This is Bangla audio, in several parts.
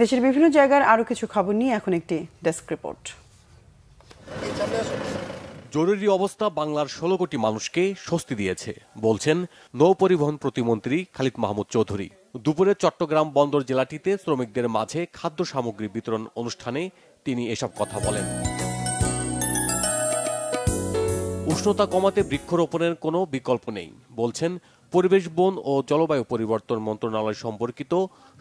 দেশের বিভিন্ন জায়গার আরো কিছু খবর নিয়ে এখন একটি ডেস্ক রিপোর্ট। জরুরি অবস্থা বাংলার ১৬ কোটি মানুষকে স্বস্তি দিয়েছে বলছেন নৌ পরিবহন প্রতিমন্ত্রী খালিদ মাহমুদ চৌধুরী। দুপুরে চট্টগ্রাম বন্দর জেলাটিতে শ্রমিকদের মাঝে খাদ্য সামগ্রী বিতরণ অনুষ্ঠানে তিনি এসব কথা বলেন। উষ্ণতা কমাতে বৃক্ষরোপণের কোনো বিকল্প নেই বলছেন পরিবেশ, বন ও জলবায়ু পরিবর্তন মন্ত্রণালয় সম্পর্কিত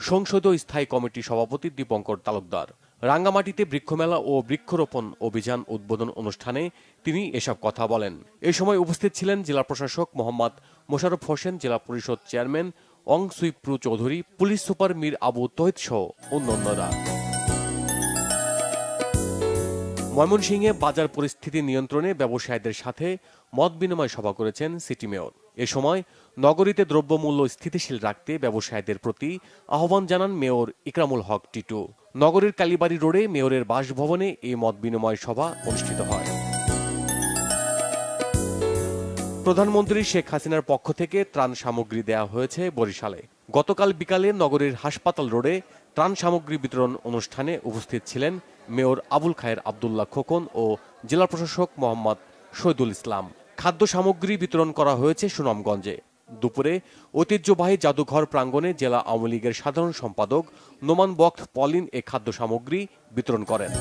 সংসদীয় স্থায়ী কমিটির সভাপতি দীপঙ্কর তালুকদার। রাঙ্গামাটিতে বৃক্ষমেলা ও বৃক্ষরোপণ অভিযান উদ্বোধন অনুষ্ঠানে তিনি এসব কথা বলেন। এ সময় উপস্থিত ছিলেন জেলা প্রশাসক মোহাম্মদ মোশাররফ হোসেন, জেলা পরিষদ চেয়ারম্যান অং সুইপ্রু চৌধুরী, পুলিশ সুপার মীর আবু তহিদ সহ অন্যান্যরা। ময়মনসিংহে বাজার পরিস্থিতি নিয়ন্ত্রণে ব্যবসায়ীদের সাথে মত বিনিময় সভা করেছেন সিটি মেয়র। এ সময় নগরীতে দ্রব্যমূল্য স্থিতিশীল রাখতে ব্যবসায়ীদের প্রতি আহ্বান জানান মেয়র ইকরামুল হক টিটু। নগরীর কালীবাড়ি রোডে মেয়রের বাসভবনে এই মত বিনিময় সভা অনুষ্ঠিত হয়। প্রধানমন্ত্রী শেখ হাসিনার পক্ষ থেকে ত্রাণ সামগ্রী দেয়া হয়েছে বরিশালে। গতকাল বিকালে নগরীর হাসপাতাল রোডে ত্রাণ সামগ্রী বিতরণ অনুষ্ঠানে উপস্থিত ছিলেন মেয়র আবুল খায়ের আব্দুল্লাহ খোকন ও জেলা প্রশাসক মোহাম্মদ শহীদুল ইসলাম। খাদ্য সামগ্রী বিতরণ করা হয়েছে সুনামগঞ্জে। দুপুরে ঐতিহ্যবাহী জাদুঘর প্রাঙ্গণে জেলা আওয়ামী লীগের সাধারণ সম্পাদক নোমান বক্ত পলিন এ খাদ্য সামগ্রী বিতরণ করেন।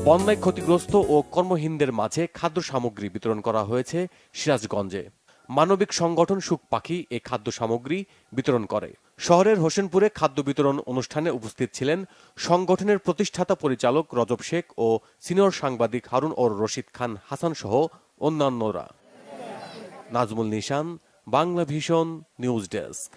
বন্যায় ক্ষতিগ্রস্ত ও কর্মহীনদের মাঝে খাদ্য সামগ্রী বিতরণ করা হয়েছে সিরাজগঞ্জে। মানবিক সংগঠন সুখ পাখি এ খাদ্য সামগ্রী বিতরণ করে। শহরের হোসেনপুরে খাদ্য বিতরণ অনুষ্ঠানে উপস্থিত ছিলেন সংগঠনের প্রতিষ্ঠাতা পরিচালক রজব শেখ ও সিনিয়র সাংবাদিক হারুন ও রশিদ খান হাসান সহ অন্যান্যরা। নাজমুল নিশান, বাংলা ভিশন নিউজ ডেস্ক।